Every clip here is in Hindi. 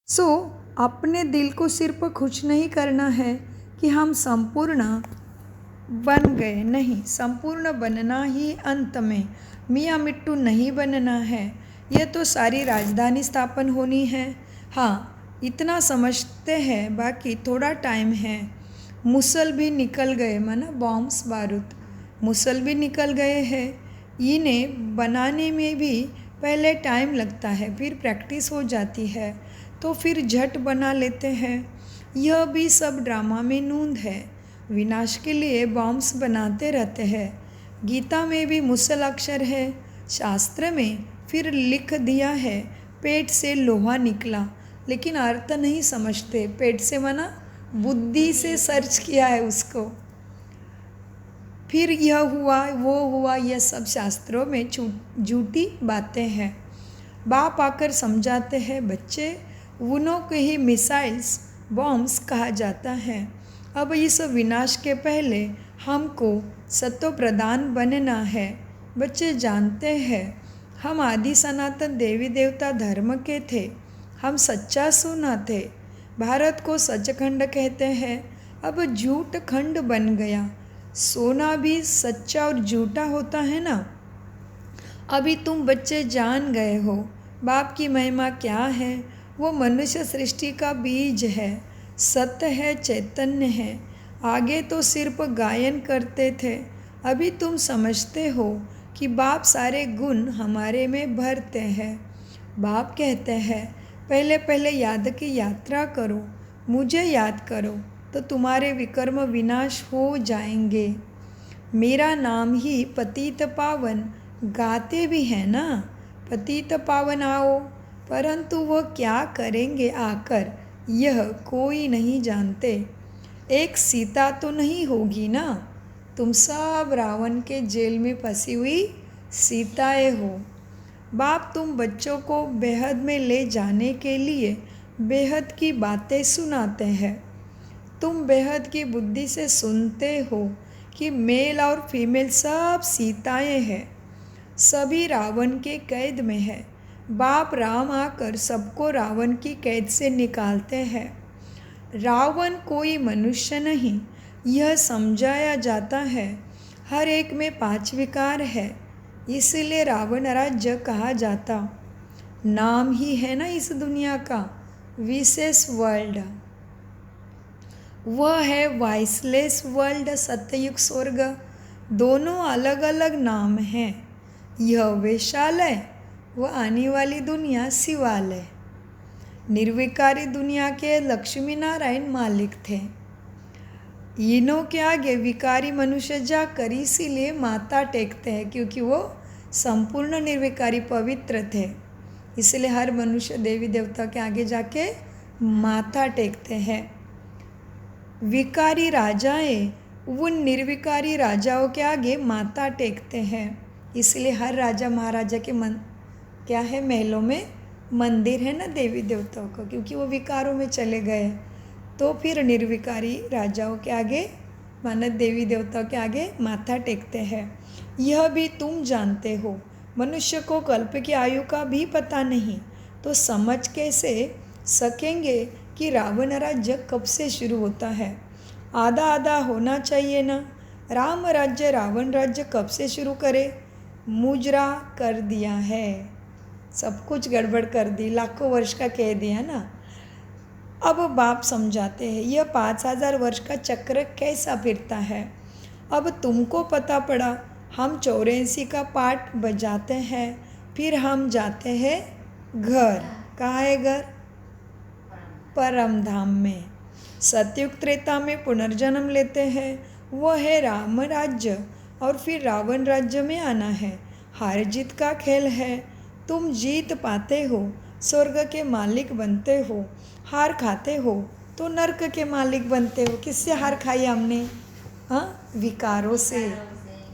सो अपने दिल को सिर्फ खुश नहीं करना है कि हम संपूर्ण बन गए, नहीं, संपूर्ण बनना ही अंत में मियाँ मिट्टू नहीं बनना है। यह तो सारी राजधानी स्थापन होनी है। हाँ, इतना समझते हैं, बाकी थोड़ा टाइम है। मुसल भी निकल गए, माना बॉम्ब्स बारूद मुसल भी निकल गए हैं। इन्हें बनाने में भी पहले टाइम लगता है, फिर प्रैक्टिस हो जाती है तो फिर झट बना लेते हैं। यह भी सब ड्रामा में नूंद है। विनाश के लिए बॉम्ब्स बनाते रहते हैं। गीता में भी मुसल अक्षर है। शास्त्र में फिर लिख दिया है पेट से लोहा निकला, लेकिन अर्थ नहीं समझते। पेट से माना बुद्धि से सर्च किया है उसको। फिर यह हुआ वो हुआ, यह सब शास्त्रों में झूठी बातें हैं। बाप आकर समझाते हैं, बच्चे उन्हों को ही मिसाइल्स बॉम्ब्स कहा जाता है। अब इस विनाश के पहले हमको सत्व प्रदान बनना है। बच्चे जानते हैं हम आदि सनातन देवी देवता धर्म के थे। हम सच्चा सोना थे। भारत को सचखंड कहते हैं। अब झूठ खंड बन गया। सोना भी सच्चा और झूठा होता है ना। अभी तुम बच्चे जान गए हो बाप की महिमा क्या है। वो मनुष्य सृष्टि का बीज है, सत्य है, चैतन्य है। आगे तो सिर्फ गायन करते थे, अभी तुम समझते हो कि बाप सारे गुण हमारे में भरते हैं। बाप कहते हैं, पहले पहले याद की यात्रा करो, मुझे याद करो तो तुम्हारे विकर्म विनाश हो जाएंगे। मेरा नाम ही पतित पावन गाते भी हैं ना। पतित पावन आओ, परंतु वह क्या करेंगे आकर यह कोई नहीं जानते। एक सीता तो नहीं होगी ना। तुम सब रावण के जेल में फंसी हुई सीताएं हो। बाप तुम बच्चों को बेहद में ले जाने के लिए बेहद की बातें सुनाते हैं। तुम बेहद की बुद्धि से सुनते हो कि मेल और फीमेल सब सीताएं हैं, सभी रावण के कैद में है। बाप राम आकर सबको रावण की कैद से निकालते हैं। रावण कोई मनुष्य नहीं, यह समझाया जाता है। हर एक में 5 विकार है, इसीलिए रावण राज्य कहा जाता। नाम ही है ना इस दुनिया का विशेष वर्ल्ड। वह है वाइसलेस वर्ल्ड, सत्ययुग स्वर्ग। दोनों अलग अलग नाम हैं। यह वैशालय, वह आने वाली दुनिया शिवालय। निर्विकारी दुनिया के लक्ष्मी नारायण मालिक थे। इन्हों के आगे विकारी मनुष्य जाकर इसीलिए माथा टेकते हैं, क्योंकि वो संपूर्ण निर्विकारी पवित्र थे। इसलिए हर मनुष्य देवी देवता के आगे जाके माथा टेकते हैं। विकारी राजाएं उन निर्विकारी राजाओं के आगे माथा टेकते हैं। इसलिए हर राजा महाराजा के क्या है, महलों में मंदिर है ना देवी देवताओं का, क्योंकि वो विकारों में चले गए। तो फिर निर्विकारी राजाओं के आगे मानव देवी देवताओं के आगे माथा टेकते हैं। यह भी तुम जानते हो। मनुष्य को कल्प की आयु का भी पता नहीं, तो समझ कैसे सकेंगे कि रावण राज्य कब से शुरू होता है। आधा आधा होना चाहिए ना। राम राज्य रावण राज्य कब से शुरू करे। मुजरा कर दिया है, सब कुछ गड़बड़ कर दी, लाखों वर्ष का कह दिया ना। अब बाप समझाते हैं यह 5000 वर्ष का चक्र कैसा फिरता है। अब तुमको पता पड़ा। हम 84 का पाठ बजाते हैं, फिर हम जाते हैं घर। कहाँ है घर? परम धाम में। सतयुग त्रेता में पुनर्जन्म लेते हैं, वह है राम राज्य, और फिर रावण राज्य में आना है। हार जीत का खेल है। तुम जीत पाते हो, स्वर्ग के मालिक बनते हो। हार खाते हो तो नर्क के मालिक बनते हो। किससे हार खाई हमने? हाँ, विकारों से,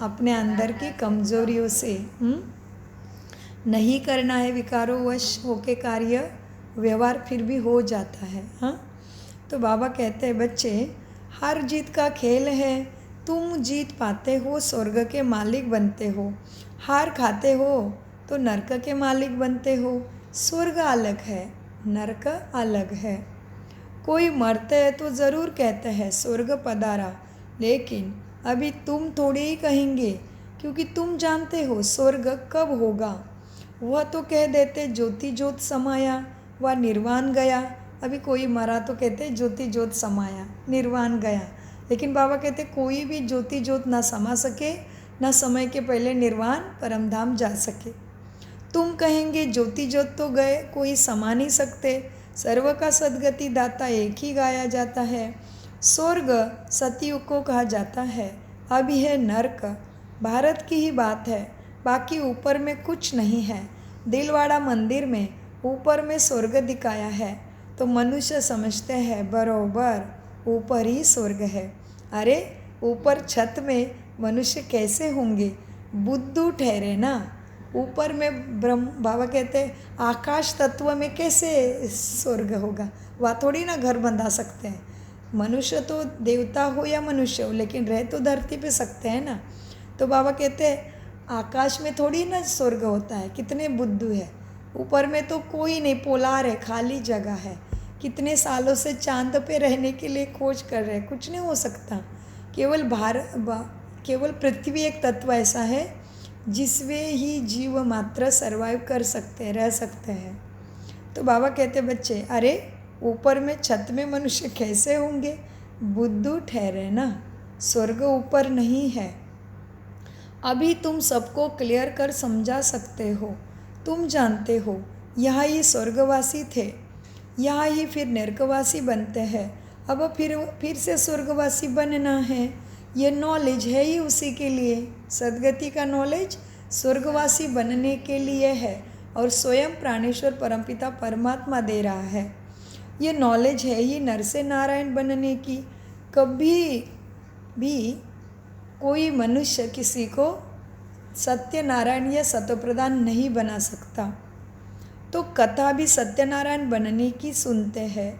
अपने अंदर की कमजोरियों से। नहीं करना है विकारों वश होके कार्य, व्यवहार फिर भी हो जाता है। हाँ, तो बाबा कहते हैं, बच्चे हार जीत का खेल है। तुम जीत पाते हो, स्वर्ग के मालिक बनते हो। हार खाते हो तो नरक के मालिक बनते हो। स्वर्ग अलग है, नरक अलग है। कोई मरते है तो ज़रूर कहते हैं स्वर्ग पधारा, लेकिन अभी तुम थोड़े ही कहेंगे, क्योंकि तुम जानते हो स्वर्ग कब होगा। वह तो कह देते ज्योति ज्योत समाया व निर्वाण गया। अभी कोई मरा तो कहते ज्योति ज्योत समाया, निर्वाण गया। लेकिन बाबा कहते कोई भी ज्योति ज्योत ना समा सके, ना समय के पहले निर्वाण परमधाम जा सके। तुम कहेंगे ज्योति ज्योत तो गए, कोई समा नहीं सकते। सर्व का सद्गति दाता एक ही गाया जाता है। स्वर्ग सतयुग को कहा जाता है। अब यह नर्क भारत की ही बात है, बाकी ऊपर में कुछ नहीं है। दिलवाड़ा मंदिर में ऊपर में स्वर्ग दिखाया है तो मनुष्य समझते हैं बरोबर ऊपर ही स्वर्ग है। अरे ऊपर छत में मनुष्य कैसे होंगे, बुद्धू ठहरे ना। ऊपर में ब्रह्म बाबा कहते हैं आकाश तत्व में कैसे स्वर्ग होगा, वह थोड़ी ना घर बंधा सकते हैं। मनुष्य तो देवता हो या मनुष्य हो, लेकिन रह तो धरती पे सकते हैं ना। तो बाबा कहते हैं आकाश में थोड़ी ना स्वर्ग होता है, कितने बुद्धू है। ऊपर में तो कोई नहीं, पोलार है, खाली जगह है। कितने सालों से चांद पे रहने के लिए खोज कर रहे हैं, कुछ नहीं हो सकता। केवल पृथ्वी एक तत्व ऐसा है जिसमें ही जीव मात्र सर्वाइव कर सकते हैं, रह सकते हैं। तो बाबा कहते बच्चे अरे ऊपर में छत में मनुष्य कैसे होंगे, बुद्धू ठहरे ना, स्वर्ग ऊपर नहीं है। अभी तुम सबको क्लियर कर समझा सकते हो। तुम जानते हो यहाँ ही स्वर्गवासी थे, यहाँ ही फिर नरकवासी बनते हैं। अब फिर से स्वर्गवासी बनना है। ये नॉलेज है ही उसी के लिए। सद्गति का नॉलेज स्वर्गवासी बनने के लिए है और स्वयं प्राणेश्वर परमपिता परमात्मा दे रहा है। ये नॉलेज है ही नर से नारायण बनने की। कभी भी कोई मनुष्य किसी को सत्यनारायण या सतप्रधान नहीं बना सकता। तो कथा भी सत्यनारायण बनने की सुनते हैं,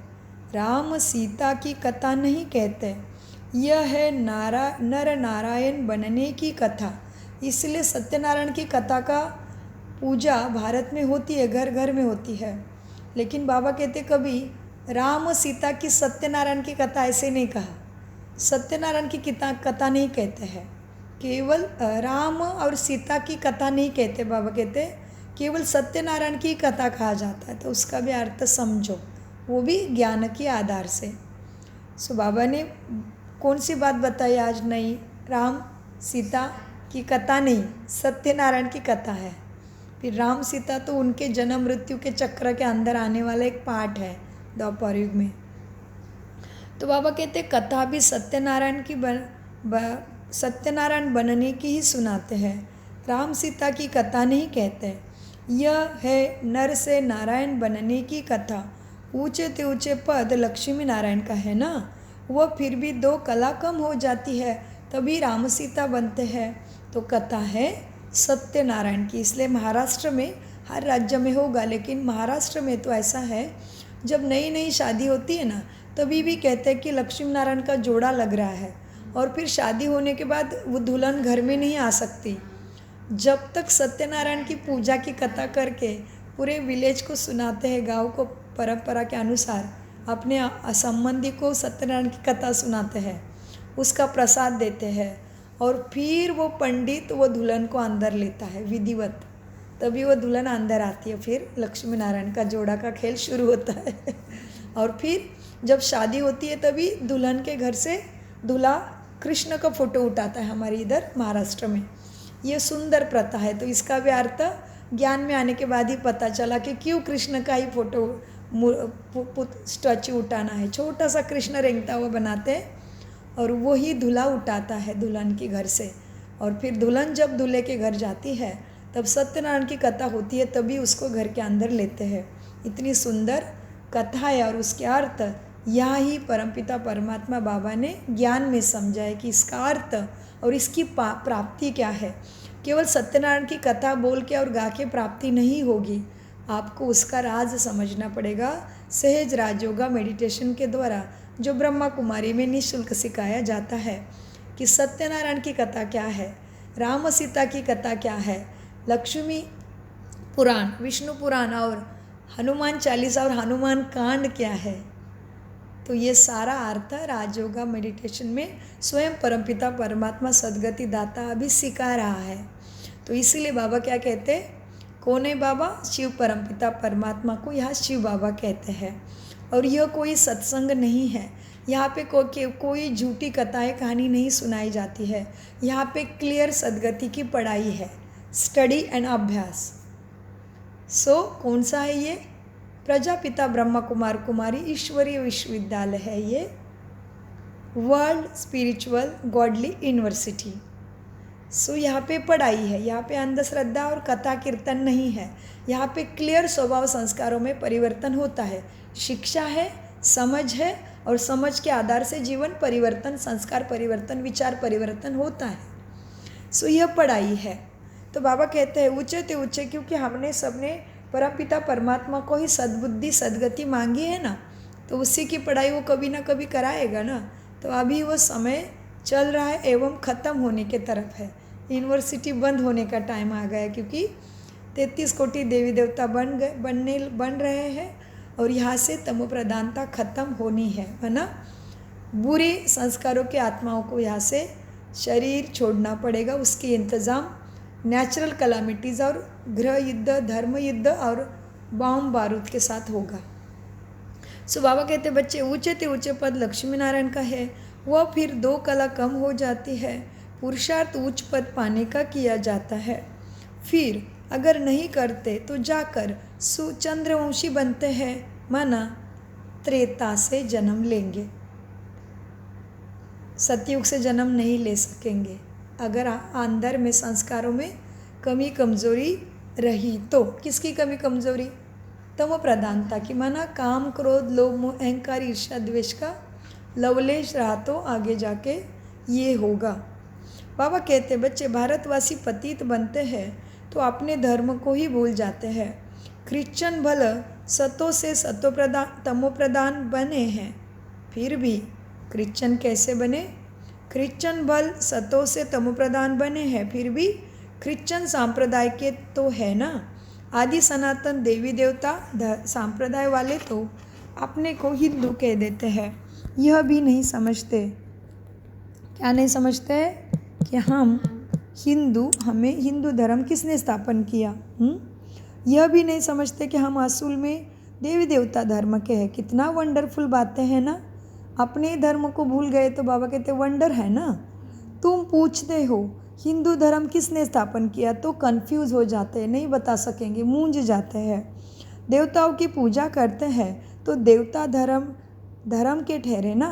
राम सीता की कथा नहीं कहते। यह है नर नारायण बनने की कथा। इसलिए सत्यनारायण की कथा का पूजा भारत में होती है, घर घर में होती है। लेकिन बाबा कहते कभी राम सीता की सत्यनारायण की कथा ऐसे नहीं कहा। सत्यनारायण की कथा नहीं कहते हैं, केवल राम और सीता की कथा नहीं कहते। बाबा कहते केवल सत्यनारायण की कथा कहा जाता है, तो उसका भी अर्थ समझो, वो भी ज्ञान के आधार से। सो बाबा ने कौन सी बात बताई आज? नहीं, राम सीता की कथा नहीं, सत्यनारायण की कथा है। फिर राम सीता तो उनके जन्म मृत्यु के चक्र के अंदर आने वाला एक पार्ट है द्वापर युग में। तो बाबा कहते कथा भी सत्यनारायण की सत्यनारायण बनने की ही सुनाते हैं, राम सीता की कथा नहीं कहते। यह है नर से नारायण बनने की कथा। ऊंचे ते ऊंचे पद लक्ष्मी नारायण का है ना, वह फिर भी 2 कला कम हो जाती है, तभी राम सीता बनते हैं। तो कथा है सत्यनारायण की। इसलिए महाराष्ट्र में हर राज्य में होगा, लेकिन महाराष्ट्र में तो ऐसा है जब नई नई शादी होती है ना, तभी भी कहते हैं कि लक्ष्मी नारायण का जोड़ा लग रहा है। और फिर शादी होने के बाद वो दुल्हन घर में नहीं आ सकती। जब तक सत्यनारायण की पूजा की कथा करके पूरे विलेज को सुनाते हैं, गांव को परंपरा के अनुसार अपने संबंधी को सत्यनारायण की कथा सुनाते हैं, उसका प्रसाद देते हैं, और फिर वो पंडित वो दुल्हन को अंदर लेता है विधिवत, तभी वो दुल्हन अंदर आती है। फिर लक्ष्मी नारायण का जोड़ा का खेल शुरू होता है। और फिर जब शादी होती है तभी दुल्हन के घर से दूल्हा कृष्ण का फोटो उठाता है, हमारे इधर महाराष्ट्र में। ये सुंदर प्रथा है। तो इसका भी अर्थ ज्ञान में आने के बाद ही पता चला कि क्यों कृष्ण का ही फोटो स्टैचू उठाना है। छोटा सा कृष्ण रेंगता हुआ बनाते हैं और वो ही दूल्हा उठाता है दुल्हन के घर से। और फिर दुल्हन जब दूल्हे के घर जाती है तब सत्यनारायण की कथा होती है, तभी उसको घर के अंदर लेते हैं। इतनी सुंदर कथा है। और उसके अर्थ यहाँ ही परमपिता परमात्मा बाबा ने ज्ञान में समझा है कि इसका अर्थ और इसकी प्राप्ति क्या है। केवल सत्यनारायण की कथा बोल के और गा के प्राप्ति नहीं होगी, आपको उसका राज समझना पड़ेगा। सहज राजयोगा मेडिटेशन के द्वारा जो ब्रह्मा कुमारी में निःशुल्क सिखाया जाता है कि सत्यनारायण की कथा क्या है, राम सीता की कथा क्या है, लक्ष्मी पुराण, विष्णु पुराण और हनुमान चालीसा और हनुमान कांड क्या है? तो ये सारा अर्थ राजयोगा मेडिटेशन में स्वयं परमपिता परमात्मा सद्गति दाता अभी सिखा रहा है। तो इसीलिए बाबा क्या कहते हैं? कौन है बाबा? शिव परमपिता परमात्मा को यहाँ शिव बाबा कहते हैं। और यह कोई सत्संग नहीं है, यहाँ पे कोई झूठी कथाएं कहानी नहीं सुनाई जाती है। यहाँ पे क्लियर सद्गति की पढ़ाई है, स्टडी एंड अभ्यास। कौन सा है ये? प्रजापिता ब्रह्मा कुमार कुमारी ईश्वरीय विश्वविद्यालय है ये, वर्ल्ड स्पिरिचुअल गॉडली यूनिवर्सिटी। यहाँ पे पढ़ाई है, यहाँ पे अंधश्रद्धा और कथा कीर्तन नहीं है। यहाँ पे क्लियर स्वभाव संस्कारों में परिवर्तन होता है, शिक्षा है, समझ है, और समझ के आधार से जीवन परिवर्तन, संस्कार परिवर्तन, विचार परिवर्तन होता है। यह पढ़ाई है। तो बाबा कहते हैं ऊंचे ते ऊंचे, क्योंकि हमने सबने परमपिता परमात्मा को ही सद्बुद्धि सद्गति मांगी है ना, तो उसी की पढ़ाई वो कभी ना कभी कराएगा ना। तो अभी वो समय चल रहा है एवं ख़त्म होने के तरफ है। यूनिवर्सिटी बंद होने का टाइम आ गया, क्योंकि 33 कोटि देवी देवता बन रहे हैं और यहाँ से तमो प्रधानता ख़त्म होनी है ना। बुरे संस्कारों के आत्माओं को यहाँ से शरीर छोड़ना पड़ेगा। उसके इंतज़ाम नेचुरल कलामिटीज़ और गृह युद्ध, धर्म युद्ध और बम बारूद के साथ होगा। बाबा कहते बच्चे ऊंचे ते ऊंचे पद लक्ष्मी नारायण का है, वह फिर 2 कला कम हो जाती है। पुरुषार्थ उच्च पद पाने का किया जाता है, फिर अगर नहीं करते तो जाकर चंद्रवंशी बनते हैं, माना त्रेता से जन्म लेंगे, सतयुग से जन्म नहीं ले सकेंगे। अगर अंदर में संस्कारों में कमी कमज़ोरी रही तो। किसकी कमी कमज़ोरी? तमो प्रधानता की, माना काम क्रोध लोभ मोह अहंकार ईर्ष्या द्वेष का लवलेश रहा तो आगे जाके ये होगा। बाबा कहते बच्चे भारतवासी पतित बनते हैं तो अपने धर्म को ही भूल जाते हैं। क्रिश्चियन भले सतों से तमो प्रधान बने हैं, फिर भी क्रिश्चियन कैसे बने? क्रिश्चियन भल सतों से तमो प्रधान बने हैं, फिर भी क्रिश्चियन सांप्रदाय के तो है ना। आदि सनातन देवी देवता सांप्रदाय वाले तो अपने को हिंदू कह देते हैं। यह भी नहीं समझते, क्या नहीं समझते? कि हम हिंदू, हमें हिंदू धर्म किसने स्थापन किया। यह भी नहीं समझते कि हम असूल में देवी देवता धर्म के हैं। कितना वंडरफुल बातें हैं ना। अपने धर्म को भूल गए तो बाबा कहते वंडर है ना। तुम पूछते हो हिंदू धर्म किसने स्थापन किया, तो कंफ्यूज हो जाते हैं, नहीं बता सकेंगे, मूंझ जाते हैं। देवताओं की पूजा करते हैं तो देवता धर्म के ठहरे ना,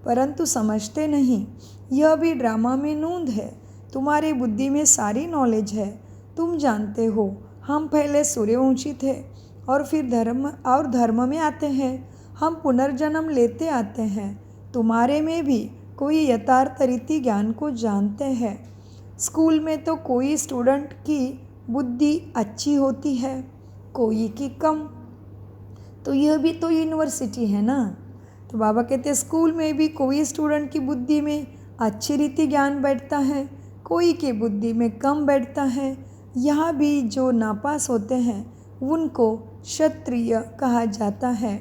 परंतु समझते नहीं। यह भी ड्रामा में नूंद है। तुम्हारी बुद्धि में सारी नॉलेज है। तुम जानते हो हम पहले सूर्यवंशी थे और फिर धर्म में आते हैं। हम पुनर्जन्म लेते आते हैं। तुम्हारे में भी कोई यथार्थ रीति ज्ञान को जानते हैं। स्कूल में तो कोई स्टूडेंट की बुद्धि अच्छी होती है, कोई की कम। तो यह भी तो यूनिवर्सिटी है ना। तो बाबा कहते हैं स्कूल में भी कोई स्टूडेंट की बुद्धि में अच्छी रीति ज्ञान बैठता है, कोई की बुद्धि में कम बैठता है। यहाँ भी जो नापास होते हैं उनको क्षत्रिय कहा जाता है।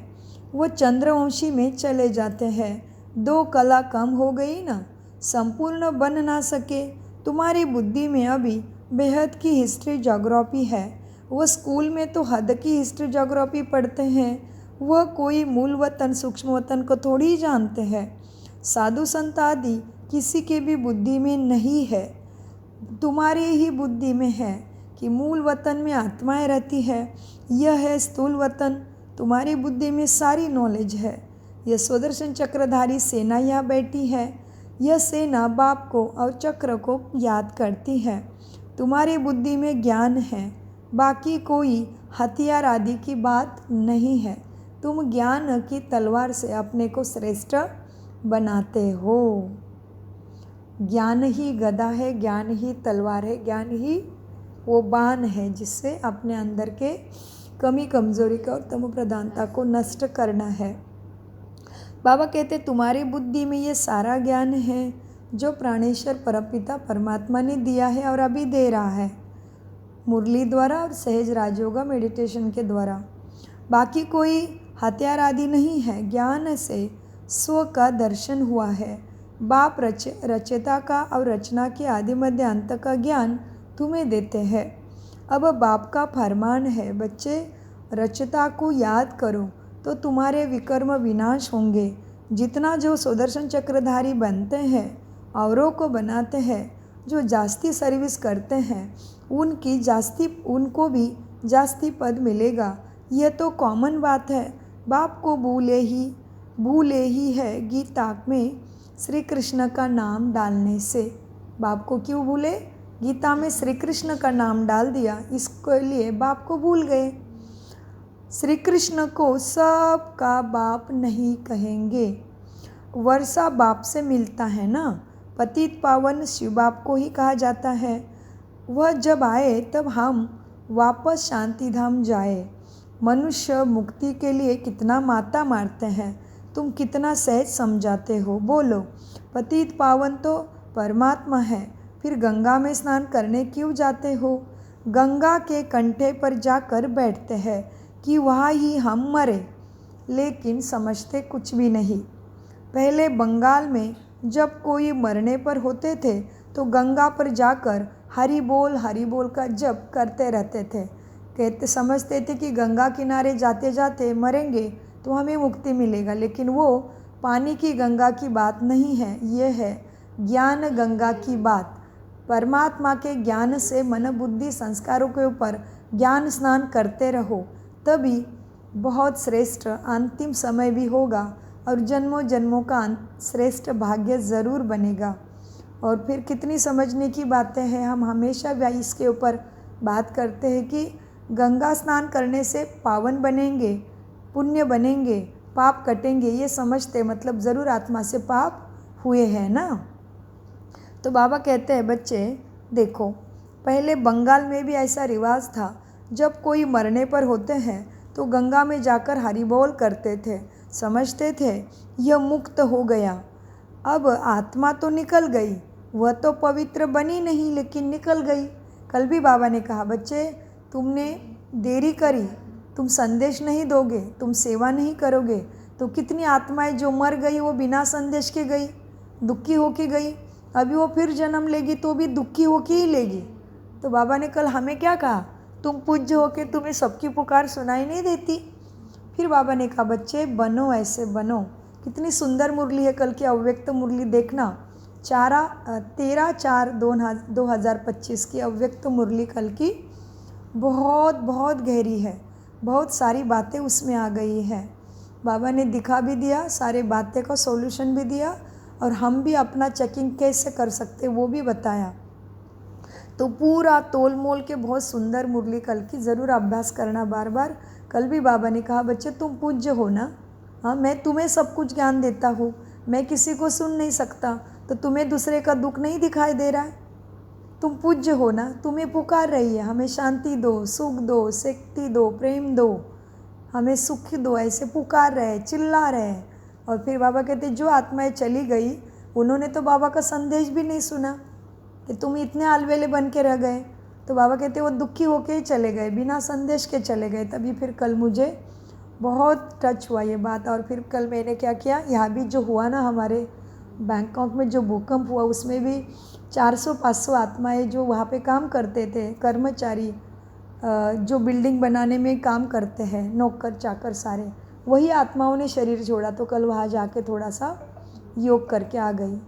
वो चंद्रवंशी में चले जाते हैं। 2 कला कम हो गई ना, संपूर्ण बन ना सके। तुम्हारी बुद्धि में अभी बेहद की हिस्ट्री ज्योग्राफी है। वो स्कूल में तो हद की हिस्ट्री ज्योग्राफी पढ़ते हैं। वह कोई मूल वतन सूक्ष्म वतन को थोड़ी जानते हैं। साधु संत आदि किसी के भी बुद्धि में नहीं है। तुम्हारी ही बुद्धि में है कि मूल वतन में आत्माएं रहती है। यह है स्थूल वतन। तुम्हारी बुद्धि में सारी नॉलेज है। यह सुदर्शन चक्रधारी सेना यहाँ बैठी है। यह सेना बाप को और चक्र को याद करती है। तुम्हारी बुद्धि में ज्ञान है, बाकी कोई हथियार आदि की बात नहीं है। तुम ज्ञान की तलवार से अपने को श्रेष्ठ बनाते हो। ज्ञान ही गदा है, ज्ञान ही तलवार है, ज्ञान ही वो बाण है जिससे अपने अंदर के कमी कमज़ोरी का और तमो प्रधानता को नष्ट करना है। बाबा कहते तुम्हारी बुद्धि में ये सारा ज्ञान है जो प्राणेश्वर परमपिता परमात्मा ने दिया है और अभी दे रहा है, मुरली द्वारा और सहज राजयोगा मेडिटेशन के द्वारा। बाकी कोई हथियार आदि नहीं है। ज्ञान से स्व का दर्शन हुआ है। बाप रचयिता का और रचना के आदि मध्य अंत का ज्ञान तुम्हें देते हैं। अब बाप का फरमान है, बच्चे रचयिता को याद करो तो तुम्हारे विकर्म विनाश होंगे। जितना जो सुदर्शन चक्रधारी बनते हैं, औरों को बनाते हैं, जो जास्ती सर्विस करते हैं, उनको भी जास्ती पद मिलेगा। यह तो कॉमन बात है। बाप को भूले ही है गीता में श्री कृष्ण का नाम डालने से। बाप को क्यों भूले? गीता में श्री कृष्ण का नाम डाल दिया, इसके लिए बाप को भूल गए। श्री कृष्ण को सबका बाप नहीं कहेंगे। वर्षा बाप से मिलता है ना। पतित पावन शिव बाप को ही कहा जाता है। वह जब आए तब हम वापस शांति धाम जाए। मनुष्य मुक्ति के लिए कितना माता मारते हैं, तुम कितना सहज समझाते हो। बोलो, पतित पावन तो परमात्मा है, फिर गंगा में स्नान करने क्यों जाते हो? गंगा के कंठे पर जाकर बैठते हैं कि वहाँ ही हम मरे, लेकिन समझते कुछ भी नहीं। पहले बंगाल में जब कोई मरने पर होते थे तो गंगा पर जाकर हरि बोल का जप करते रहते थे। समझते थे कि गंगा किनारे जाते जाते मरेंगे तो हमें मुक्ति मिलेगा, लेकिन वो पानी की गंगा की बात नहीं है। ये है ज्ञान गंगा की बात। परमात्मा के ज्ञान से मन बुद्धि संस्कारों के ऊपर ज्ञान स्नान करते रहो, तभी बहुत श्रेष्ठ अंतिम समय भी होगा और जन्मों जन्मों का श्रेष्ठ भाग्य ज़रूर बनेगा। और फिर कितनी समझने की बातें हैं। हम हमेशा इसके ऊपर बात करते हैं कि गंगा स्नान करने से पावन बनेंगे, पुण्य बनेंगे, पाप कटेंगे, ये समझते, मतलब ज़रूर आत्मा से पाप हुए हैं ना। तो बाबा कहते हैं, बच्चे देखो, पहले बंगाल में भी ऐसा रिवाज था। जब कोई मरने पर होते हैं तो गंगा में जाकर हरि बोल करते थे। समझते थे यह मुक्त हो गया। अब आत्मा तो निकल गई, वह तो पवित्र बनी नहीं, लेकिन निकल गई। कल भी बाबा ने कहा, बच्चे तुमने देरी करी, तुम संदेश नहीं दोगे, तुम सेवा नहीं करोगे, तो कितनी आत्माएं जो मर गई वो बिना संदेश के गई, दुखी होके गई। अभी वो फिर जन्म लेगी तो भी दुखी होके ही लेगी। तो बाबा ने कल हमें क्या कहा, तुम पूज्य होके तुम्हें सबकी पुकार सुनाई नहीं देती। फिर बाबा ने कहा, बच्चे बनो, ऐसे बनो। कितनी सुंदर मुरली है कल की अव्यक्त मुरली, देखना 13/4/2025 की अव्यक्त मुरली कल की बहुत बहुत गहरी है। बहुत सारी बातें उसमें आ गई है। बाबा ने दिखा भी दिया, सारे बातें का सॉल्यूशन भी दिया, और हम भी अपना चेकिंग कैसे कर सकते वो भी बताया। तो पूरा तोल मोल के बहुत सुंदर मुरली कल की ज़रूर अभ्यास करना बार बार। कल भी बाबा ने कहा, बच्चे तुम पूज्य हो ना, हाँ मैं तुम्हें सब कुछ ज्ञान देता हूँ, मैं किसी को सुन नहीं सकता, तो तुम्हें दूसरे का दुख नहीं दिखाई दे रहा है? तुम पूज्य हो ना, तुम्हें पुकार रही है, हमें शांति दो, सुख दो, शक्ति दो, प्रेम दो, हमें सुख दो, ऐसे पुकार रहे, चिल्ला रहे। और फिर बाबा कहते, जो आत्माएं चली गई उन्होंने तो बाबा का संदेश भी नहीं सुना कि तुम इतने अलवेले बन के रह गए। तो बाबा कहते वो दुखी होके ही चले गए, बिना संदेश के चले गए। तभी फिर कल मुझे बहुत टच हुआ ये बात। और फिर कल मैंने क्या किया, यहाँ भी जो हुआ ना, हमारे बैंकॉक में जो भूकंप हुआ, उसमें भी 400-500 आत्माएं जो वहाँ पे काम करते थे, कर्मचारी जो बिल्डिंग बनाने में काम करते हैं, नौकर चाकर सारे, वही आत्माओं ने शरीर छोड़ा। तो कल वहाँ जाके थोड़ा सा योग करके आ गई।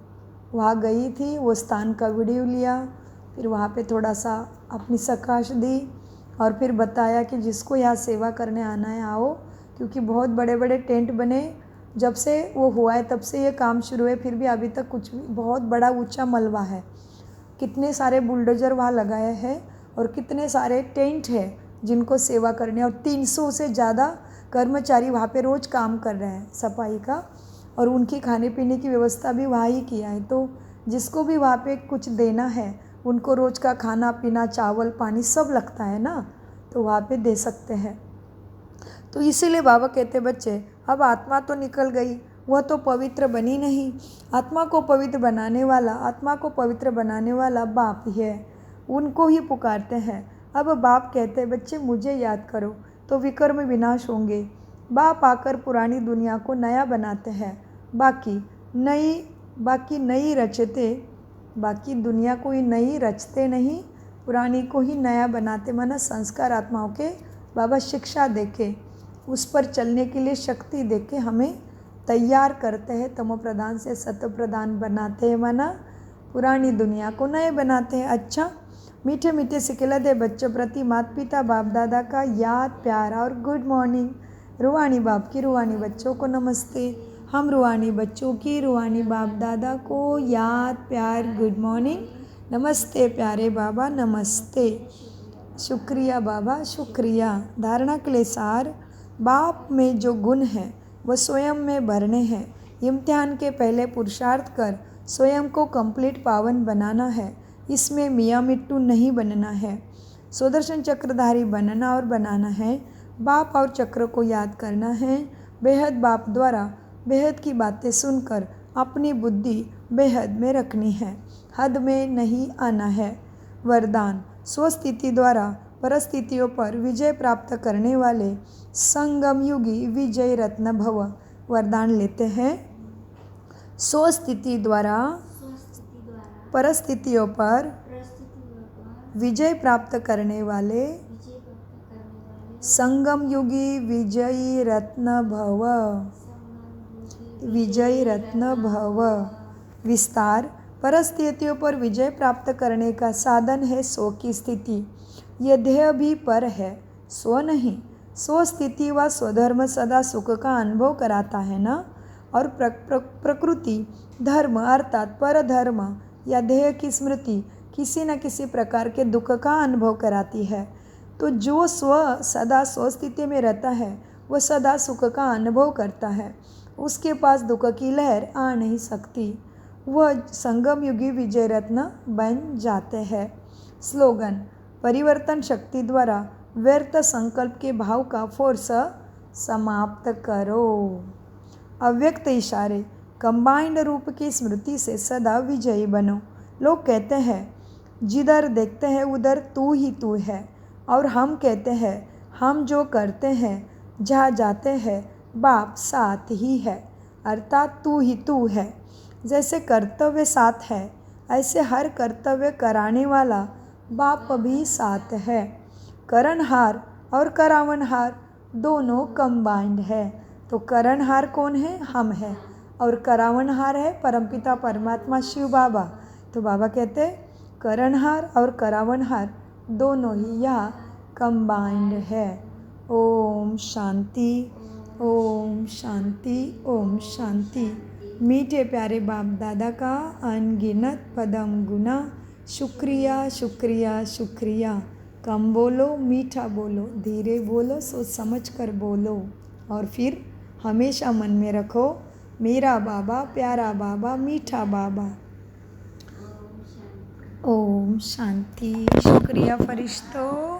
वहाँ गई थी, वो स्थान का वीडियो लिया, फिर वहाँ पे थोड़ा सा अपनी सकाश दी, और फिर बताया कि जिसको यहाँ सेवा करने आना है आओ, क्योंकि बहुत बड़े बड़े टेंट बने। जब से वो हुआ है तब से ये काम शुरू है, फिर भी अभी तक कुछ भी, बहुत बड़ा ऊंचा मलबा है, कितने सारे बुलडोजर वहाँ लगाए हैं, और कितने सारे टेंट है जिनको सेवा करने, और 300 से ज़्यादा कर्मचारी वहाँ पे रोज़ काम कर रहे हैं सफाई का, और उनकी खाने पीने की व्यवस्था भी वहाँ ही किया है। तो जिसको भी वहाँ पे कुछ देना है, उनको रोज़ का खाना पीना, चावल पानी सब लगता है ना, तो वहाँ पे दे सकते हैं। तो इसीलिए बाबा कहते, बच्चे अब आत्मा तो निकल गई, वह तो पवित्र बनी नहीं। आत्मा को पवित्र बनाने वाला बाप ही है, उनको ही पुकारते हैं। अब बाप कहते हैं, बच्चे मुझे याद करो तो विकर्म विनाश होंगे। बाप आकर पुरानी दुनिया को नया बनाते हैं, बाकी दुनिया को ही नई रचते नहीं, पुरानी को ही नया बनाते। माना संस्कार आत्माओं के बाबा शिक्षा देके, उस पर चलने के लिए शक्ति देके हमें तैयार करते हैं, तमो प्रधान से सत्व प्रधान बनाते हैं, माना पुरानी दुनिया को नए बनाते हैं। अच्छा, मीठे मीठे सिखलाते बच्चों प्रति माता पिता बाप दादा का याद प्यार और गुड मॉर्निंग। रूहानी बाप की रूहानी बच्चों को नमस्ते। हम रूहानी बच्चों की रूहानी बाप दादा को याद प्यार गुड मॉर्निंग। नमस्ते प्यारे बाबा, नमस्ते। शुक्रिया बाबा, शुक्रिया। धारणा के लिए सार, बाप में जो गुण हैं वह स्वयं में भरने हैं। इम्तिहान के पहले पुरुषार्थ कर स्वयं को कंप्लीट पावन बनाना है। इसमें मियाँ मिट्टू नहीं बनना है। सुदर्शन चक्रधारी बनना और बनाना है। बाप और चक्र को याद करना है। बेहद बाप द्वारा बेहद की बातें सुनकर अपनी बुद्धि बेहद में रखनी है, हद में नहीं आना है। वरदान, स्वस्थिति द्वारा परिस्थितियों पर विजय प्राप्त करने वाले संगम युगी विजय रत्न भव। वरदान लेते हैं। स्वस्थिति द्वारा परिस्थितियों पर विजय प्राप्त करने वाले संगम युगी विजयी रत्न भव। विजयी रत्न भव। विस्तार, परिस्थितियों पर विजय प्राप्त करने का साधन है स्व की स्थिति। यह देह भी पर है, स्व नहीं। स्व स्थिति व स्वधर्म सदा सुख का अनुभव कराता है ना। और प्रकृति धर्म अर्थात पर धर्म या देह की स्मृति किसी न किसी प्रकार के दुख का अनुभव कराती है। तो जो स्व सदा स्वस्थिति में रहता है वह सदा सुख का अनुभव करता है, उसके पास दुख की लहर आ नहीं सकती। वह संगम युगी विजय रत्न बन जाते हैं। स्लोगन, परिवर्तन शक्ति द्वारा व्यर्थ संकल्प के भाव का फोर्स समाप्त करो। अव्यक्त इशारे, कंबाइंड रूप की स्मृति से सदा विजयी बनो। लोग कहते हैं जिधर देखते हैं उधर तू ही तू है, और हम कहते हैं हम जो करते हैं जहाँ जाते हैं बाप साथ ही है, अर्थात तू ही तू है। जैसे कर्तव्य साथ है, ऐसे हर कर्तव्य कराने वाला बाप भी साथ है। करणहार और करावनहार दोनों कंबाइंड है। तो करणहार कौन है? हम है। और करावनहार है परमपिता परमात्मा शिव बाबा। तो बाबा कहते हैं करणहार और करावनहार दोनों ही यहाँ कंबाइंड है। ओम शांति, ओम शांति, ओम शांति। मीठे प्यारे बाप दादा का अनगिनत पदम गुना शुक्रिया, शुक्रिया, शुक्रिया। कम बोलो, मीठा बोलो, धीरे बोलो, सोच समझ कर बोलो। और फिर हमेशा मन में रखो, मेरा बाबा, प्यारा बाबा, मीठा बाबा। ओम शांति। शुक्रिया फरिश्तों।